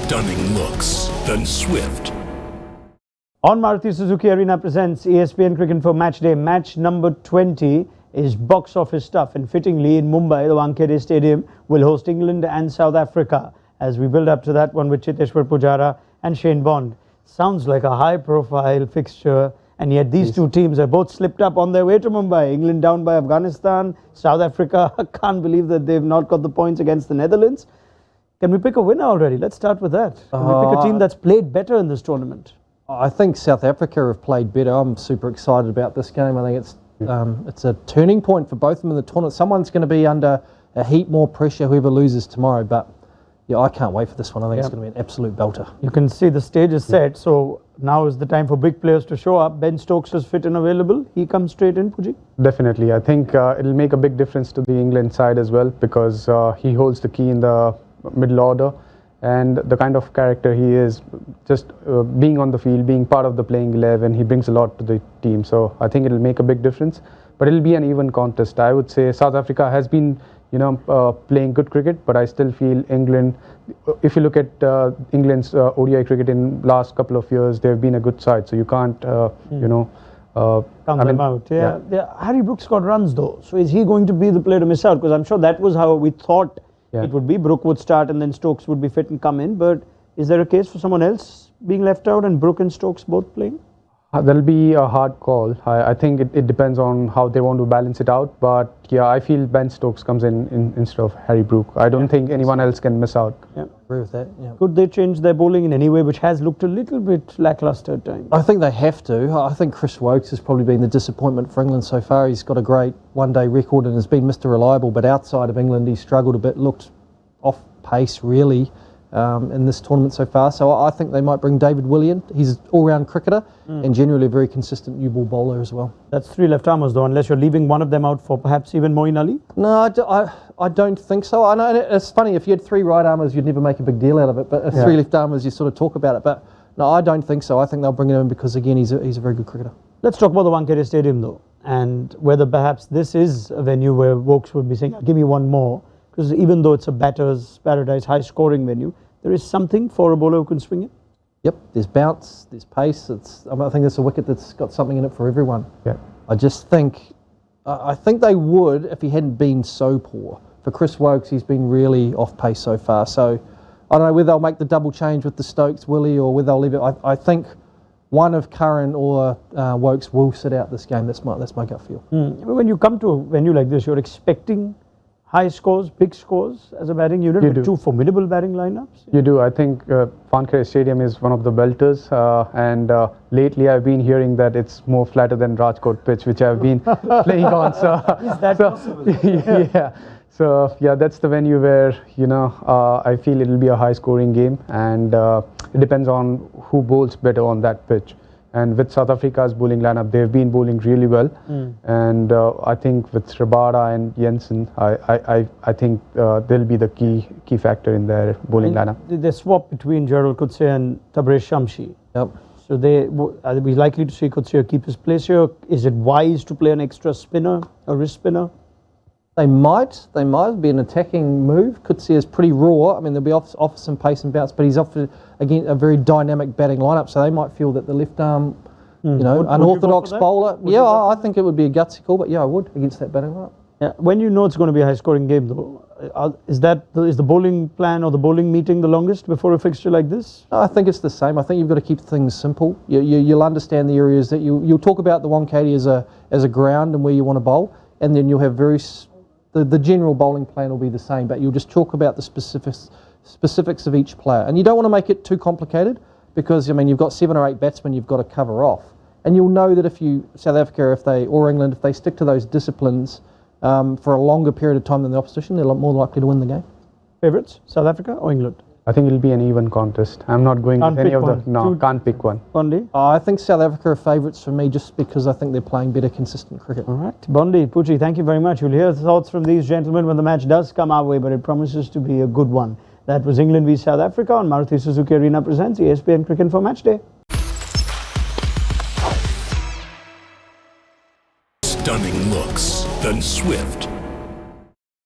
Stunning looks, then swift. On Maruti Suzuki Arena presents ESPNcricinfo Match Day. Match number 20 is box office stuff, and fittingly in Mumbai, the Wankhede Stadium will host England and South Africa as we build up to that one with Cheteshwar, Pujara and Shane Bond. Sounds like a high-profile fixture, and yet these two teams are both slipped up on their way to Mumbai. England down by Afghanistan, South Africa can't believe that they've not got the points against the Netherlands. Can we pick a winner already? Let's start with that. Can we pick a team that's played better in this tournament? I think South Africa have played better. I'm super excited about this game. I think it's a turning point for both of them in the tournament. Someone's going to be under a heap more pressure, whoever loses tomorrow. But yeah, I can't wait for this one. I think it's going to be an absolute belter. You can see the stage is set, so now is the time for big players to show up. Ben Stokes is fit and available. He comes straight in, Puji? Definitely. I think it'll make a big difference to the England side as well, because he holds the key in the middle order, and the kind of character he is, just being on the field, being part of the playing 11, he brings a lot to the team. So I think it'll make a big difference, but it'll be an even contest. I would say South Africa has been, playing good cricket, but I still feel England, if you look at England's ODI cricket in last couple of years, they've been a good side, so you can't, count them out. Yeah. Harry Brooks got runs though, so is he going to be the player to miss out? Because I'm sure that was how we thought it would be. Brook would start and then Stokes would be fit and come in, but is there a case for someone else being left out and Brook and Stokes both playing? That'll be a hard call. I think it depends on how they want to balance it out, but yeah, I feel Ben Stokes comes in instead of Harry Brook. I don't think anyone else can miss out. Yeah, Agree with that. Yeah. Could they change their bowling in any way, which has looked a little bit lackluster at times? I think they have to. I think Chris Stokes has probably been the disappointment for England so far. He's got a great one-day record and has been Mr. Reliable, but outside of England, he's struggled a bit, looked off pace really in this tournament so far. So I think they might bring David Willian. He's an all-round cricketer and generally a very consistent new ball bowler as well. That's three left-armers though, unless you're leaving one of them out for perhaps even Moeen Ali? No, I don't think so. I know it's funny, if you had three right-armers you'd never make a big deal out of it, but three left-armers you sort of talk about it. But no, I don't think so. I think they'll bring him in because again he's a very good cricketer. Let's talk about the Wankhede Stadium though, and whether perhaps this is a venue where Vokes would be saying, give me one more. Because even though it's a batter's paradise, high-scoring venue, there is something for a bowler who can swing it. Yep, there's bounce, there's pace. I think it's a wicket that's got something in it for everyone. Yeah. I think they would if he hadn't been so poor. For Chris Stokes, he's been really off pace so far. So I don't know whether they'll make the double change with the Stokes, Willie, or whether they'll leave it. I think one of Curran or Stokes will sit out this game. That's my gut feel. When you come to a venue like this, you're expecting high scores, big scores as a batting unit with two formidable batting lineups? You do. I think Wankhede Stadium is one of the belters, and lately I've been hearing that it's more flatter than Rajkot pitch, which I've been playing on. So, is that possible? Yeah. So yeah, that's the venue where I feel it'll be a high-scoring game, and it depends on who bowls better on that pitch. And with South Africa's bowling lineup, they've been bowling really well. And I think with Rabada and Jensen, I think they'll be the key factor in their bowling lineup. They swap between Gerald Coetzee and Tabraiz Shamsi. Yep. So are we likely to see Coetzee keep his place here? Is it wise to play an extra spinner, a wrist spinner? They might be an attacking move. Coetzee is pretty raw. I mean, they'll be off some pace and bounce, but he's offered again a very dynamic batting lineup. So they might feel that the left arm, unorthodox bowler. I think it would be a gutsy call, but yeah, I would against that batting lineup. Yeah, when you know it's going to be a high-scoring game, though, is the bowling plan or the bowling meeting the longest before a fixture like this? No, I think it's the same. I think you've got to keep things simple. You'll understand the areas that you'll talk about the Wankhede as a ground and where you want to bowl, and then you'll have the general bowling plan will be the same, but you'll just talk about the specifics of each player. And you don't want to make it too complicated because, I mean, you've got 7 or 8 batsmen you've got to cover off. And you'll know that South Africa, or England, if they stick to those disciplines for a longer period of time than the opposition, they're a lot more likely to win the game. Favourites, South Africa or England? I think it'll be an even contest. I'm not going with any of the... No, can't pick one. Bondi? I think South Africa are favourites for me just because I think they're playing better consistent cricket. All right. Bondi, Puji, thank you very much. We'll hear thoughts from these gentlemen when the match does come our way, but it promises to be a good one. That was England v South Africa on Maruti Suzuki Arena presents ESPNcricinfo Match Day. Stunning looks, then swift.